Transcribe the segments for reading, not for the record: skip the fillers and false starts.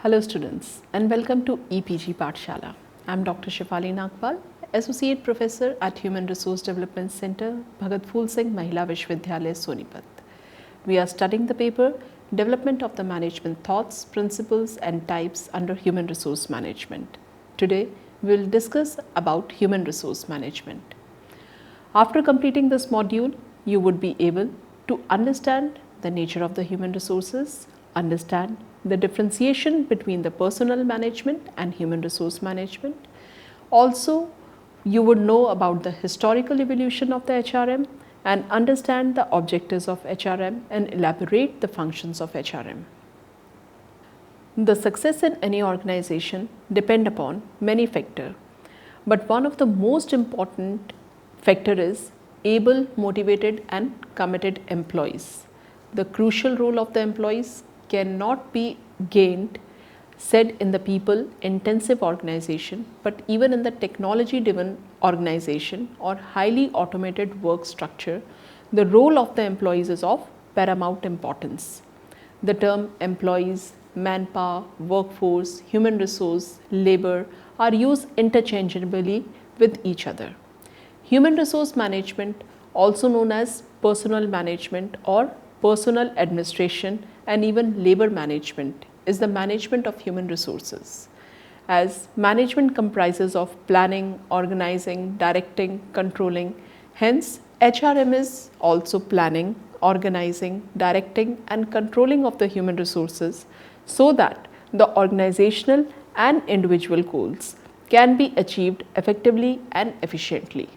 Hello students and welcome to EPG Pathshala. I am Dr. Shefali Nagpal, Associate Professor at Human Resource Development Center, Bhagat Phool Singh Mahila Vishwavidyalaya, Sonipat. We are studying the paper Development of the Management Thoughts, Principles and Types under Human Resource Management. Today we will discuss about human resource management. After completing this module, you would be able to understand the nature of the human resources, understand the differentiation between the personnel management and human resource management. Also, you would know about the historical evolution of the HRM and understand the objectives of HRM and elaborate the functions of HRM. The success in any organization depend upon many factors, but one of the most important factor is able, motivated and committed employees. The crucial role of the employees cannot be gained said in the people intensive organization, but even in the technology driven organization or highly automated work structure, the role of the employees is of paramount importance. The term employees, manpower, workforce, human resource, labor are used interchangeably with each other. Human resource management, also known as personnel management or personnel administration and even labor management, is the management of human resources. As management comprises of planning, organizing, directing, controlling, hence HRM is also planning, organizing, directing and controlling of the human resources so that the organizational and individual goals can be achieved effectively and efficiently.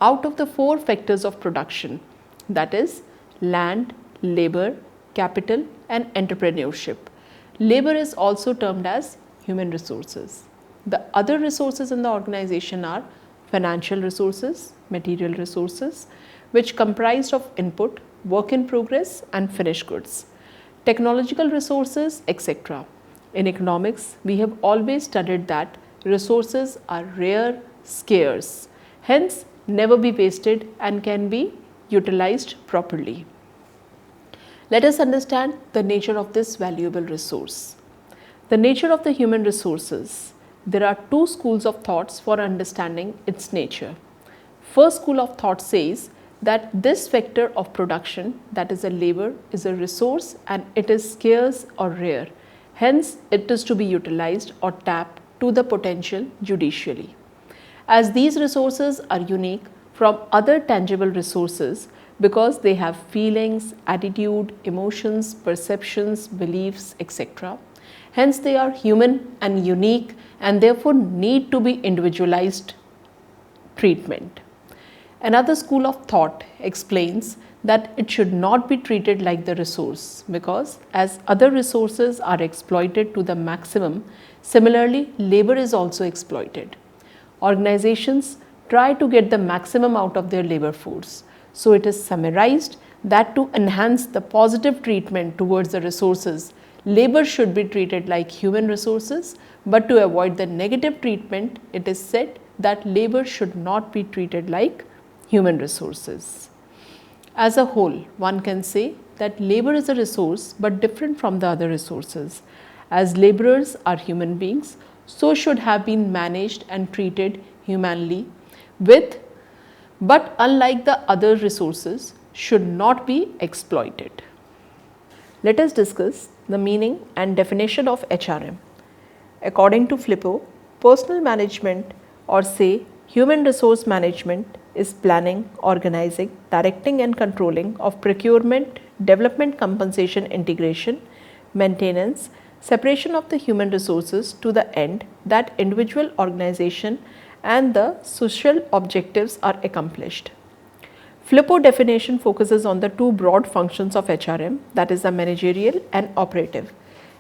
Out of the four factors of production, that is land, labor, capital and entrepreneurship, labor is also termed as human resources. The other resources in the organization are financial resources, material resources, which comprised of input, work in progress and finished goods, technological resources, etc. In economics, we have always studied that resources are rare, scarce, hence never be wasted and can be utilized properly. Let us understand the nature of this valuable resource. The nature of the human resources. There are two schools of thoughts for understanding its nature. First school of thought says that this factor of production, that is a labor, is a resource and it is scarce or rare. Hence, it is to be utilized or tapped to the potential judicially. As these resources are unique from other tangible resources because they have feelings, attitude, emotions, perceptions, beliefs, etc. Hence, they are human and unique and therefore need to be individualized treatment. Another school of thought explains that it should not be treated like the resource because as other resources are exploited to the maximum, similarly labor is also exploited. Organizations try to get the maximum out of their labor force. So it is summarized that to enhance the positive treatment towards the resources, labor should be treated like human resources, but to avoid the negative treatment, it is said that labor should not be treated like human resources. As a whole, one can say that labor is a resource but different from the other resources. As laborers are human beings, so should have been managed and treated humanly but unlike the other resources, should not be exploited. Let us discuss the meaning and definition of HRM. According to Flippo, personal management or say human resource management is planning, organizing, directing and controlling of procurement, development, compensation, integration, maintenance, separation of the human resources to the end that individual organization and the social objectives are accomplished. Flippo definition focuses on the two broad functions of HRM, that is the managerial and operative.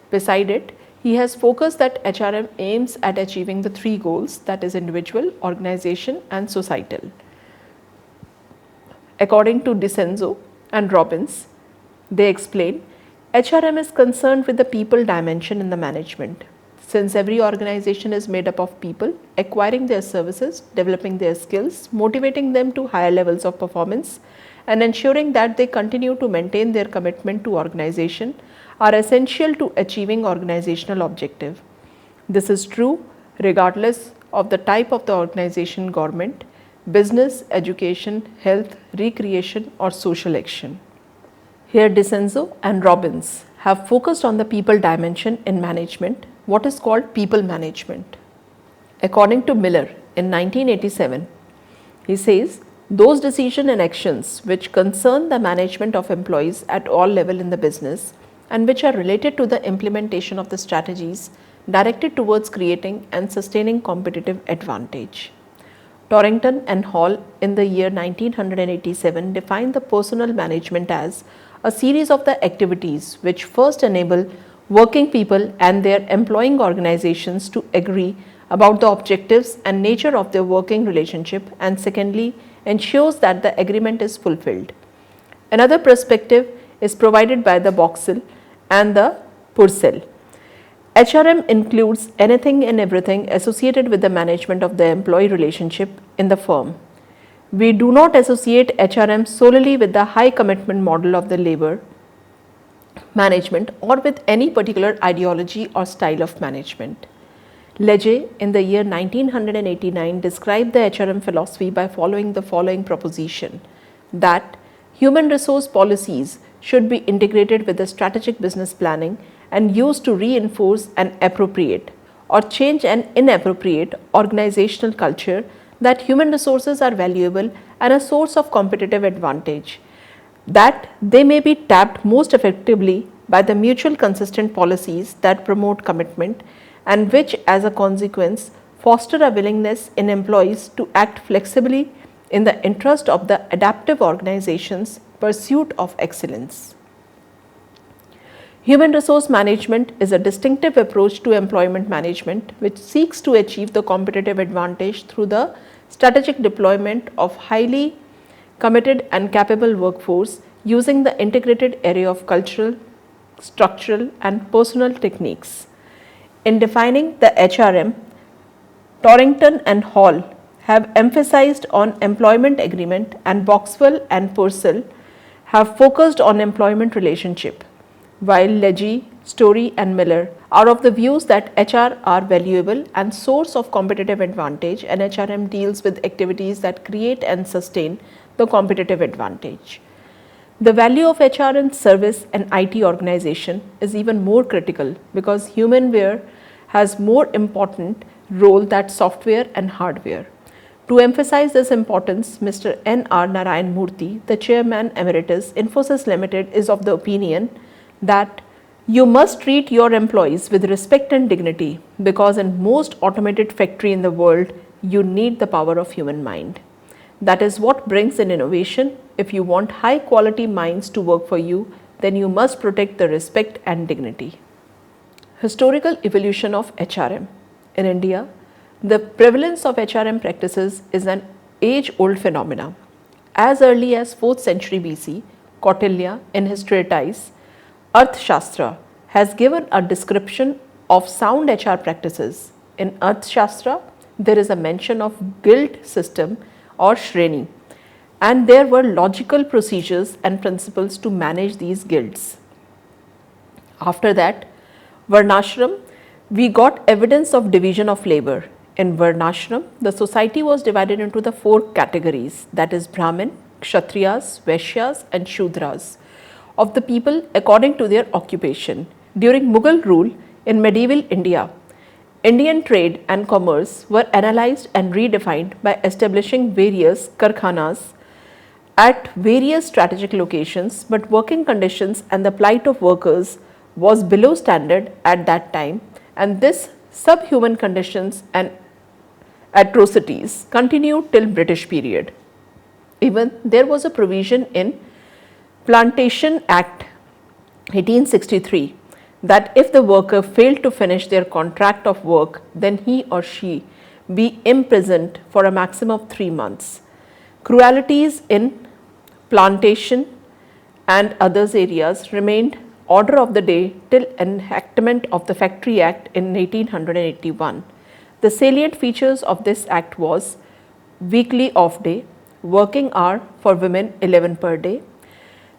Beside it, he has focused that HRM aims at achieving the three goals, that is individual, organization and societal. According to DeCenzo and Robbins, they explain HRM is concerned with the people dimension in the management. Since every organization is made up of people, acquiring their services, developing their skills, motivating them to higher levels of performance, and ensuring that they continue to maintain their commitment to organization are essential to achieving organizational objective. This is true regardless of the type of the organization, government, business, education, health, recreation or social action. Here DeCenzo and Robbins have focused on the people dimension in management, what is called people management. According to Miller in 1987, he says, those decisions and actions which concern the management of employees at all levels in the business and which are related to the implementation of the strategies directed towards creating and sustaining competitive advantage. Torrington and Hall in the year 1987 defined the personal management as a series of the activities which first enable working people and their employing organizations to agree about the objectives and nature of their working relationship, and secondly, ensures that the agreement is fulfilled. Another perspective is provided by the Boxell and the Purcell. HRM includes anything and everything associated with the management of the employee relationship in the firm. We do not associate HRM solely with the high commitment model of the labor management or with any particular ideology or style of management. Legge in the year 1989 described the HRM philosophy by following the following proposition, that human resource policies should be integrated with the strategic business planning and used to reinforce an appropriate or change an inappropriate organizational culture, that human resources are valuable and a source of competitive advantage, that they may be tapped most effectively by the mutual consistent policies that promote commitment and which as a consequence foster a willingness in employees to act flexibly in the interest of the adaptive organization's pursuit of excellence. Human resource management is a distinctive approach to employment management which seeks to achieve the competitive advantage through the strategic deployment of highly committed and capable workforce using the integrated array of cultural, structural and personal techniques. In defining the HRM, Torrington and Hall have emphasized on employment agreement and Boxell and Purcell have focused on employment relationship, while Legge, Story and Miller are of the views that HR are valuable and source of competitive advantage and HRM deals with activities that create and sustain the competitive advantage. The value of HR in service and IT organization is even more critical because humanware has more important role than software and hardware. To emphasize this importance, Mr. N.R. Narayan Murthy, the Chairman Emeritus, Infosys Limited, is of the opinion that you must treat your employees with respect and dignity because in most automated factory in the world, you need the power of human mind. That is what brings in innovation. If you want high quality minds to work for you, then you must protect the respect and dignity. Historical evolution of HRM. In India, the prevalence of HRM practices is an age-old phenomenon. As early as 4th century BC, Kautilya in his treatise Arthashastra has given a description of sound HR practices. In Arthashastra, there is a mention of guild system or Shreni, and there were logical procedures and principles to manage these guilds. After that, Varnashram, we got evidence of division of labor. In Varnashram, the society was divided into the 4 categories, that is Brahmin, Kshatriyas, Vaishyas and Shudras of the people according to their occupation. During Mughal rule in medieval India, Indian trade and commerce were analyzed and redefined by establishing various karkhanas at various strategic locations, but working conditions and the plight of workers was below standard at that time, and this subhuman conditions and atrocities continued till British period. Even there was a provision in Plantation Act 1863 that if the worker failed to finish their contract of work, then he or she be imprisoned for a maximum of 3 months. Cruelties in plantation and others areas remained order of the day till enactment of the Factory Act in 1881. The salient features of this act was weekly off day, working hour for women 11 per day,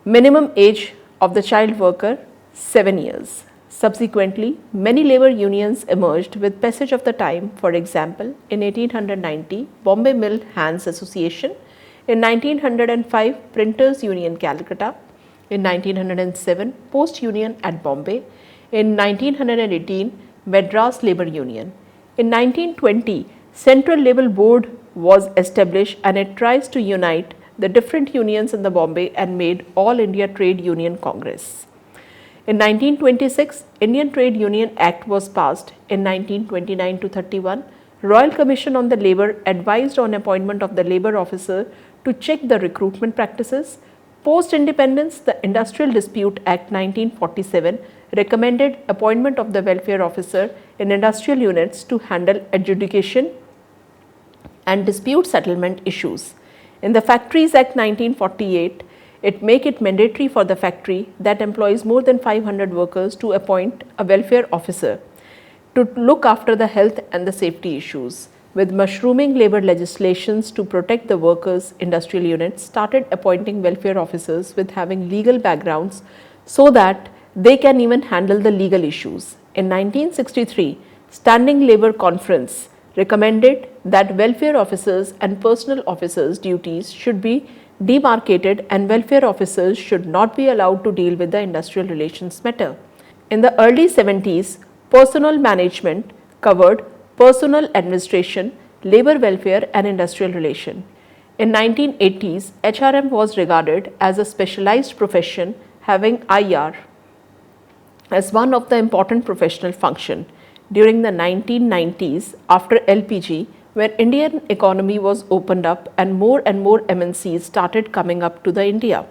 minimum age of the child worker 7 years. Subsequently, many labor unions emerged with passage of the time. For example, in 1890, Bombay Mill Hands Association, in 1905, Printers Union Calcutta, in 1907, Post Union at Bombay, in 1918, Madras Labor Union. In 1920, Central Labor Board was established and it tries to unite the different unions in the Bombay and made All India Trade Union Congress. In 1926, Indian Trade Union Act was passed. In 1929 to 31, Royal Commission on the Labour advised on appointment of the labour officer to check the recruitment practices. Post-independence, the Industrial Dispute Act 1947 recommended appointment of the welfare officer in industrial units to handle adjudication and dispute settlement issues. In the Factories Act 1948, it make it mandatory for the factory that employs more than 500 workers to appoint a welfare officer to look after the health and the safety issues. With mushrooming labor legislations to protect the workers, industrial units started appointing welfare officers with having legal backgrounds so that they can even handle the legal issues. In 1963, Standing Labor Conference recommended that welfare officers and personal officers' duties should be demarcated and welfare officers should not be allowed to deal with the industrial relations matter. In the early 70s, personal management covered personal administration, labor welfare and industrial relation. In 1980s, HRM was regarded as a specialized profession having IR as one of the important professional function. During the 1990s, after LPG, when Indian economy was opened up and more MNCs started coming up to the India.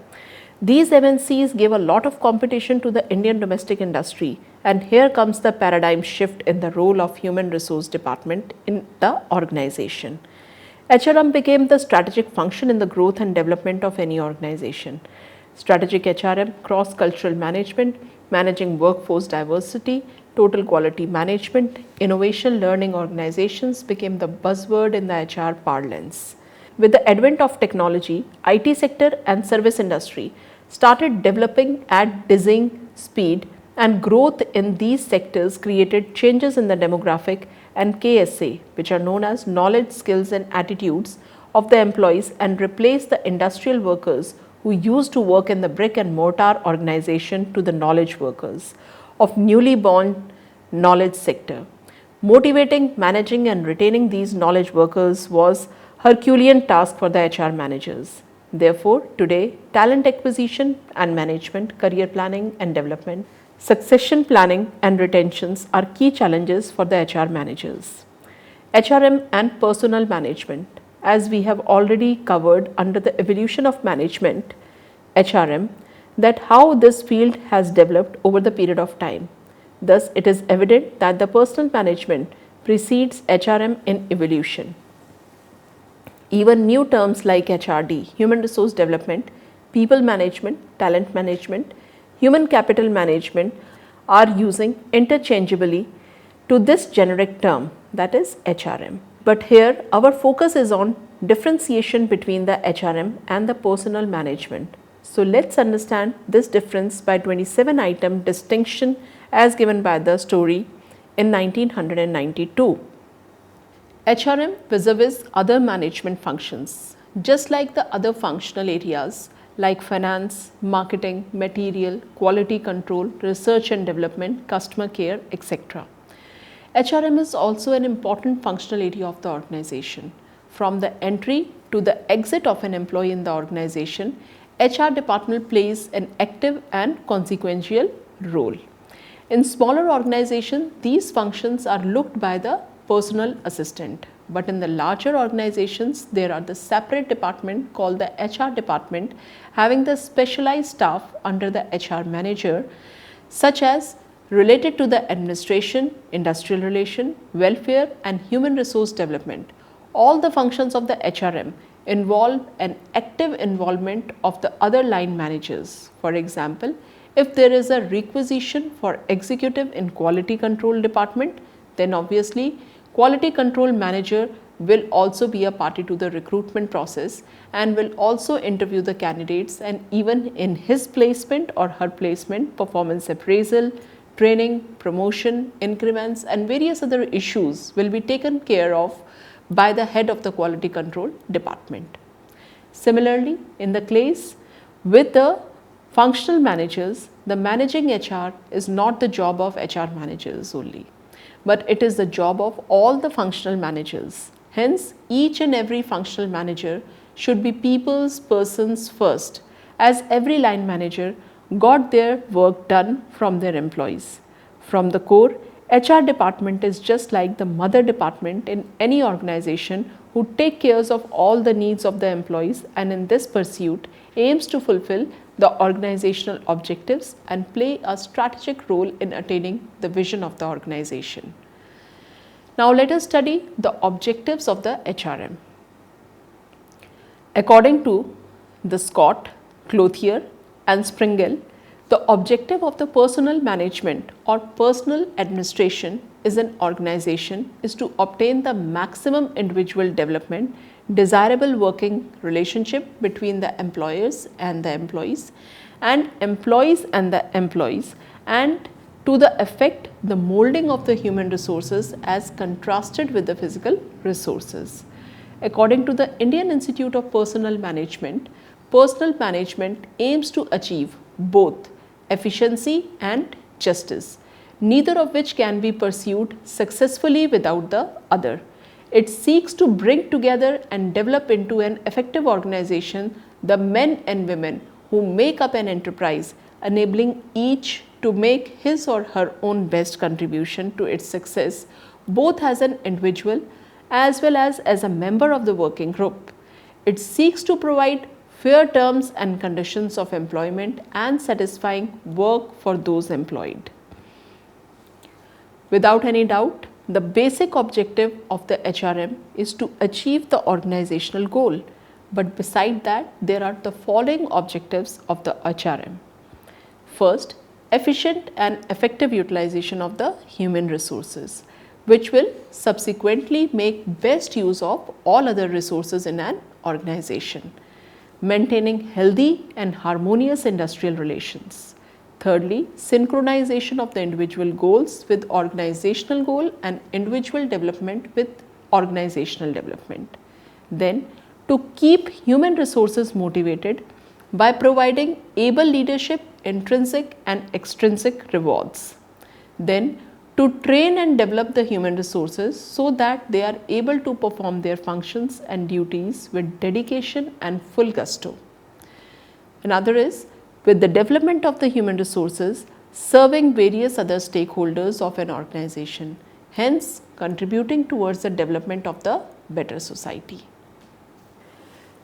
These MNCs gave a lot of competition to the Indian domestic industry, and here comes the paradigm shift in the role of human resource department in the organization. HRM became the strategic function in the growth and development of any organization. Strategic HRM, cross-cultural management, managing workforce diversity, total quality management, innovation learning organizations became the buzzword in the HR parlance. With the advent of technology, IT sector and service industry started developing at dizzying speed, and growth in these sectors created changes in the demographic and KSA, which are known as knowledge, skills and attitudes of the employees, and replaced the industrial workers who used to work in the brick and mortar organization to the knowledge workers of newly born knowledge sector. Motivating, managing and retaining these knowledge workers was Herculean task for the HR managers. Therefore, today, talent acquisition and management, career planning and development, succession planning and retentions are key challenges for the HR managers. HRM and personal management. As we have already covered under the evolution of management, HRM, that how this field has developed over the period of time. Thus, it is evident that the personal management precedes HRM in evolution. Even new terms like HRD, human resource development, people management, talent management, human capital management are using interchangeably to this generic term, that is HRM. But here our focus is on differentiation between the HRM and the personal management. So let's understand this difference by 27 item distinction as given by the story in 1992. HRM vis-a-vis other management functions. Just like the other functional areas like finance, marketing, material, quality control, research and development, customer care, etc. HRM is also an important functional area of the organization. From the entry to the exit of an employee in the organization, HR department plays an active and consequential role. In smaller organizations, these functions are looked by the personal assistant. But in the larger organizations, there are the separate department called the HR department having the specialized staff under the HR manager, such as related to the administration, industrial relation, welfare and human resource development. All the functions of the HRM involve an active involvement of the other line managers. For example, if there is a requisition for executive in quality control department, then obviously quality control manager will also be a party to the recruitment process and will also interview the candidates, and even in his placement or her placement, performance appraisal, training, promotion, increments and various other issues will be taken care of by the head of the quality control department. Similarly, in the case with the functional managers, the managing HR is not the job of HR managers only, but it is the job of all the functional managers. Hence, each and every functional manager should be people's persons first, as every line manager got their work done from their employees. From the core, HR department is just like the mother department in any organization who take care of all the needs of the employees, and in this pursuit aims to fulfill the organizational objectives and play a strategic role in attaining the vision of the organization. Now let us study the objectives of the HRM. According to the Scott, Clothier and Springle, the objective of the personnel management or personal administration is an organization is to obtain the maximum individual development, desirable working relationship between the employers and the employees and the employees, and to the effect the molding of the human resources as contrasted with the physical resources. According to the Indian Institute of personal management aims to achieve both efficiency and justice, neither of which can be pursued successfully without the other. It seeks to bring together and develop into an effective organization the men and women who make up an enterprise, enabling each to make his or her own best contribution to its success, both as an individual as well as a member of the working group. It seeks to provide fair terms and conditions of employment and satisfying work for those employed. Without any doubt, the basic objective of the HRM is to achieve the organizational goal, but beside that, there are the following objectives of the HRM. First, efficient and effective utilization of the human resources, which will subsequently make best use of all other resources in an organization. Maintaining healthy and harmonious industrial relations. Thirdly, synchronization of the individual goals with organizational goal and individual development with organizational development. Then, to keep human resources motivated by providing able leadership, intrinsic and extrinsic rewards. Then, to train and develop the human resources so that they are able to perform their functions and duties with dedication and full gusto. Another is, with the development of the human resources, serving various other stakeholders of an organization, hence contributing towards the development of the better society.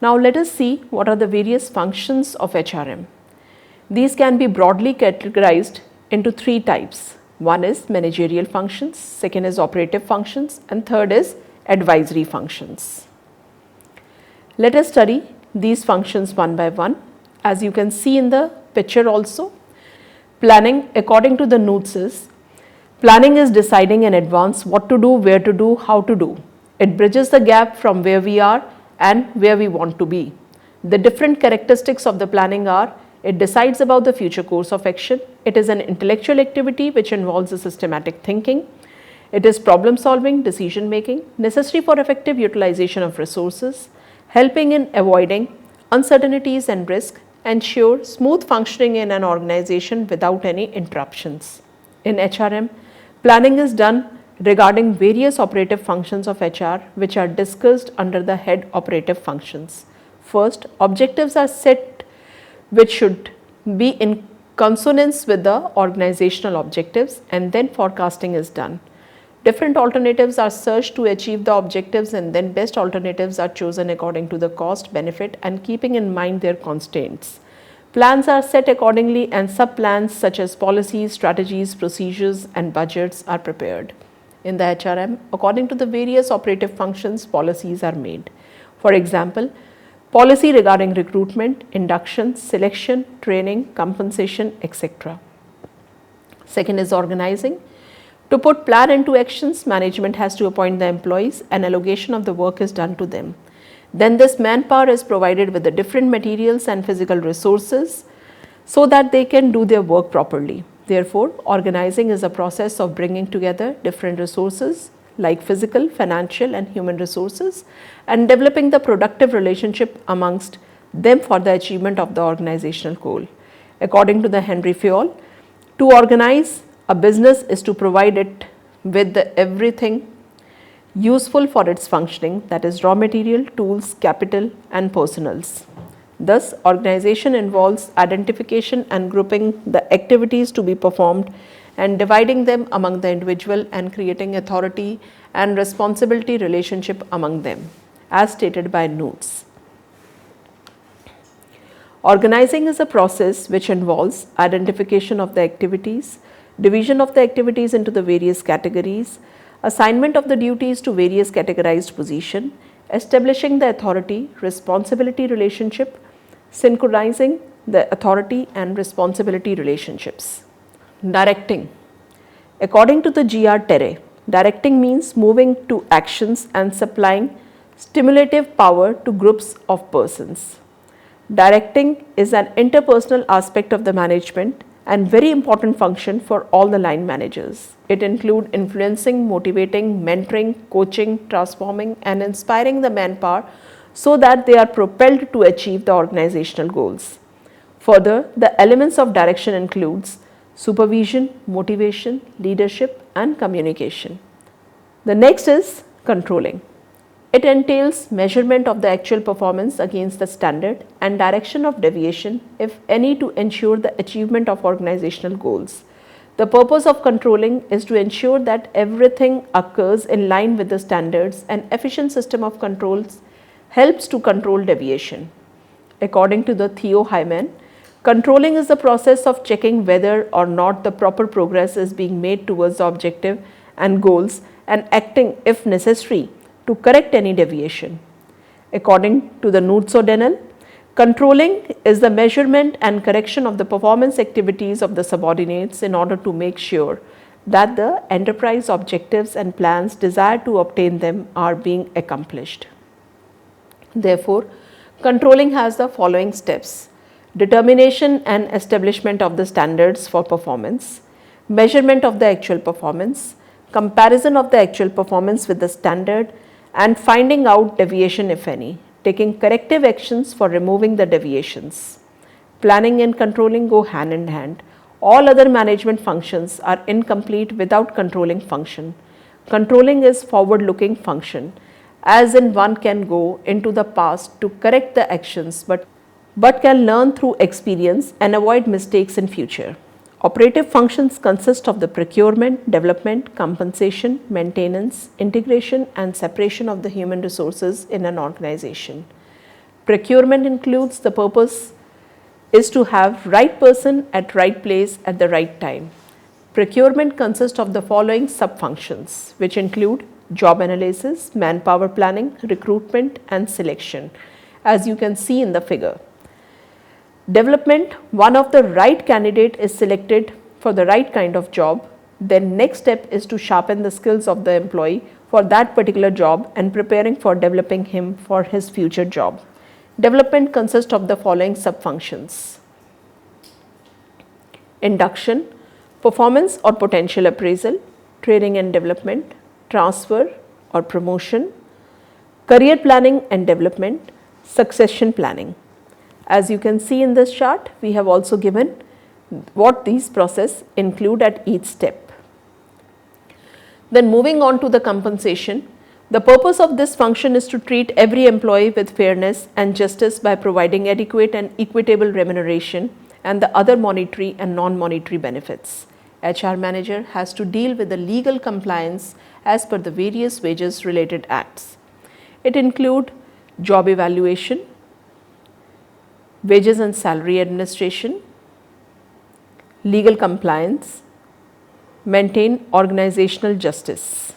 Now let us see what are the various functions of HRM. These can be broadly categorized into three types. One is managerial functions, second is operative functions, and third is advisory functions. Let us study these functions one by one. As you can see in the picture also, planning according to the notes is, planning is deciding in advance what to do, where to do, how to do. It bridges the gap from where we are and where we want to be. The different characteristics of the planning are, it decides about the future course of action. It is an intellectual activity which involves a systematic thinking. It is problem solving, decision making, necessary for effective utilization of resources, helping in avoiding uncertainties and risk, ensure smooth functioning in an organization without any interruptions. In HRM, planning is done regarding various operative functions of HR which are discussed under the head operative functions. First, objectives are set which should be in consonance with the organizational objectives, and then forecasting is done. Different alternatives are searched to achieve the objectives, and then best alternatives are chosen according to the cost, benefit and keeping in mind their constraints. Plans are set accordingly and sub-plans such as policies, strategies, procedures and budgets are prepared. In the HRM, according to the various operative functions, policies are made. For example, policy regarding recruitment, induction, selection, training, compensation, etc. Second is organizing. To put plan into actions, management has to appoint the employees and allocation of the work is done to them. Then this manpower is provided with the different materials and physical resources so that they can do their work properly. Therefore, organizing is a process of bringing together different resources like physical, financial and human resources and developing the productive relationship amongst them for the achievement of the organizational goal. According to the Henry Fayol, to organize a business is to provide it with everything useful for its functioning, that is raw material, tools, capital and personals. Thus, organization involves identification and grouping the activities to be performed and dividing them among the individual and creating authority and responsibility relationship among them, as stated by Notes. Organizing is a process which involves identification of the activities, division of the activities into the various categories, assignment of the duties to various categorized position, establishing the authority responsibility relationship, synchronizing the authority and responsibility relationships. Directing. According to the G.R. Terre, directing means moving to actions and supplying stimulative power to groups of persons. Directing is an interpersonal aspect of the management and very important function for all the line managers. It includes influencing, motivating, mentoring, coaching, transforming and inspiring the manpower so that they are propelled to achieve the organizational goals. Further, the elements of direction includes supervision, motivation, leadership and communication. The next is controlling. It entails measurement of the actual performance against the standard and direction of deviation, if any, to ensure the achievement of organizational goals. The purpose of controlling is to ensure that everything occurs in line with the standards and efficient system of controls helps to control deviation. According to the Theo Hyman, controlling is the process of checking whether or not the proper progress is being made towards the objective and goals and acting if necessary to correct any deviation. According to the Nutso-Dennell, controlling is the measurement and correction of the performance activities of the subordinates in order to make sure that the enterprise objectives and plans desired to obtain them are being accomplished. Therefore, controlling has the following steps: determination and establishment of the standards for performance, measurement of the actual performance, comparison of the actual performance with the standard, and finding out deviation if any, taking corrective actions for removing the deviations. Planning and controlling go hand in hand. All other management functions are incomplete without controlling function. Controlling is forward-looking function, as in one can go into the past to correct the actions but can learn through experience and avoid mistakes in future. Operative functions consist of the procurement, development, compensation, maintenance, integration and separation of the human resources in an organization. Procurement includes the purpose is to have right person at right place at the right time. Procurement consists of the following sub-functions, which include job analysis, manpower planning, recruitment and selection, as you can see in the figure. Development, one of the right candidate is selected for the right kind of job. Then next step is to sharpen the skills of the employee for that particular job and preparing for developing him for his future job. Development consists of the following sub-functions: induction, performance or potential appraisal, training and development, transfer or promotion, career planning and development, succession planning. As you can see in this chart, we have also given what these processes include at each step. Then moving on to the compensation, the purpose of this function is to treat every employee with fairness and justice by providing adequate and equitable remuneration and the other monetary and non-monetary benefits. HR manager has to deal with the legal compliance as per the various wages related acts. It includes job evaluation, wages and salary administration, legal compliance, maintain organizational justice.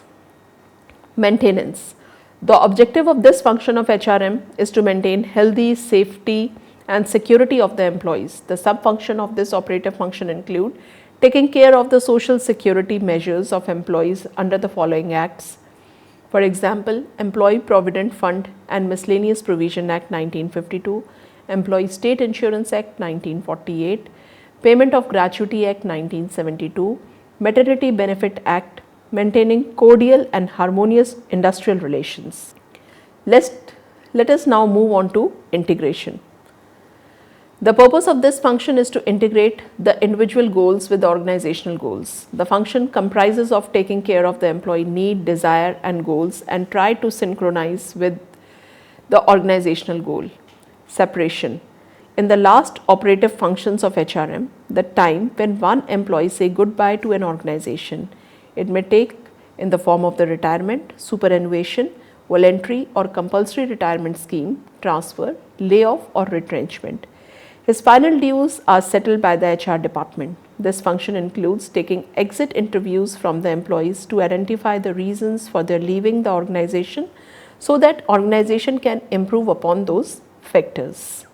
Maintenance. The objective of this function of HRM is to maintain healthy, safety and security of the employees. The sub-function of this operative function include taking care of the social security measures of employees under the following acts. For example, Employee Provident Fund and Miscellaneous Provision Act 1952, Employee State Insurance Act 1948, Payment of Gratuity Act 1972, Maternity Benefit Act, maintaining cordial and harmonious industrial relations. Let us now move on to integration. The purpose of this function is to integrate the individual goals with the organizational goals. The function comprises of taking care of the employee need, desire and goals and try to synchronize with the organizational goal. Separation. In the last operative functions of HRM, the time when one employee say goodbye to an organization, it may take in the form of the retirement, superannuation, voluntary or compulsory retirement scheme, transfer, layoff or retrenchment. His final dues are settled by the HR department. This function includes taking exit interviews from the employees to identify the reasons for their leaving the organization so that organization can improve upon those factors.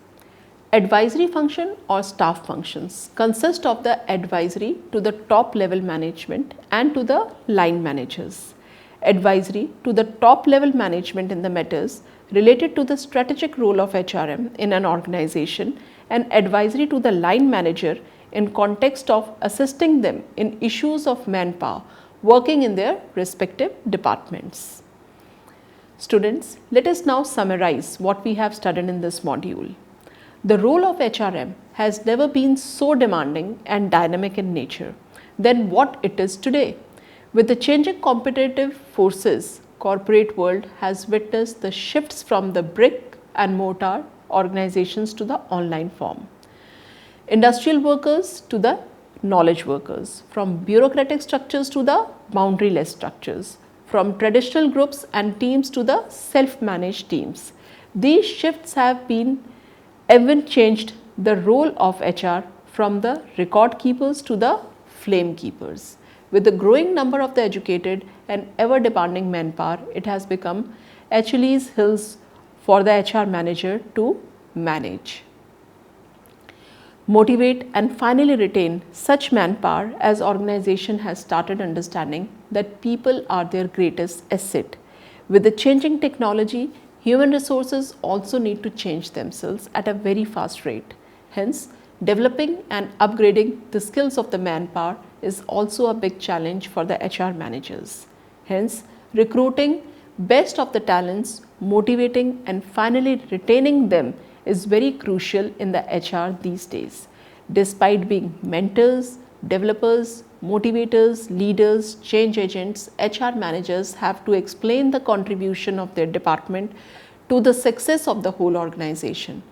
Advisory function or staff functions consist of the advisory to the top level management and to the line managers. Advisory to the top level management in the matters related to the strategic role of HRM in an organization and advisory to the line manager in context of assisting them in issues of manpower working in their respective departments. Students, let us now summarize what we have studied in this module. The role of HRM has never been so demanding and dynamic in nature than what it is today. With the changing competitive forces, corporate world has witnessed the shifts from the brick and mortar organizations to the online form. Industrial workers to the knowledge workers, from bureaucratic structures to the boundaryless structures, from traditional groups and teams to the self-managed teams. These shifts have even changed the role of HR from the record keepers to the flame keepers. With the growing number of the educated and ever demanding manpower, it has become Achilles' heels for the HR manager to manage, motivate and finally retain such manpower as organization has started understanding that people are their greatest asset. With the changing technology, human resources also need to change themselves at a very fast rate. Hence, developing and upgrading the skills of the manpower is also a big challenge for the HR managers. Hence, recruiting best of the talents, motivating and finally retaining them is very crucial in the HR these days. Despite being mentors, developers, motivators, leaders, change agents, HR managers have to explain the contribution of their department to the success of the whole organization.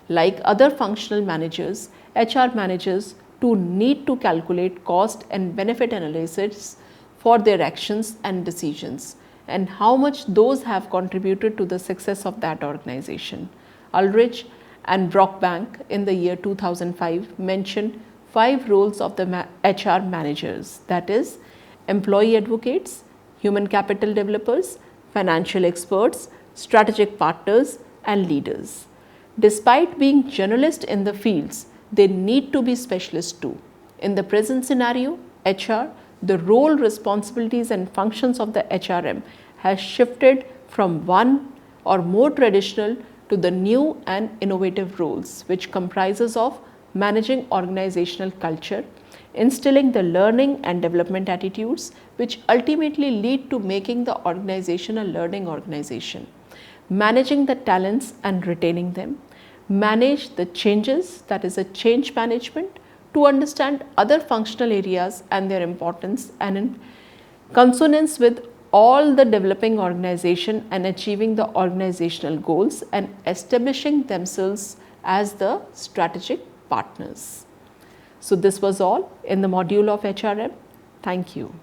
Like other functional managers, HR managers too need to calculate cost and benefit analysis for their actions and decisions, and how much those have contributed to the success of that organization. Ulrich and Brockbank in the year 2005 mentioned 5 roles of the HR managers, that is, employee advocates, human capital developers, financial experts, strategic partners and leaders. Despite being generalists in the fields, they need to be specialists too. In the present scenario, HR, the role, responsibilities and functions of the HRM has shifted from one or more traditional to the new and innovative roles, which comprises of managing organizational culture, instilling the learning and development attitudes which ultimately lead to making the organization a learning organization, managing the talents and retaining them, manage the changes, that is a change management, to understand other functional areas and their importance and in consonance with all the developing organization and achieving the organizational goals and establishing themselves as the strategic partners. So this was all in the module of HRM. Thank you.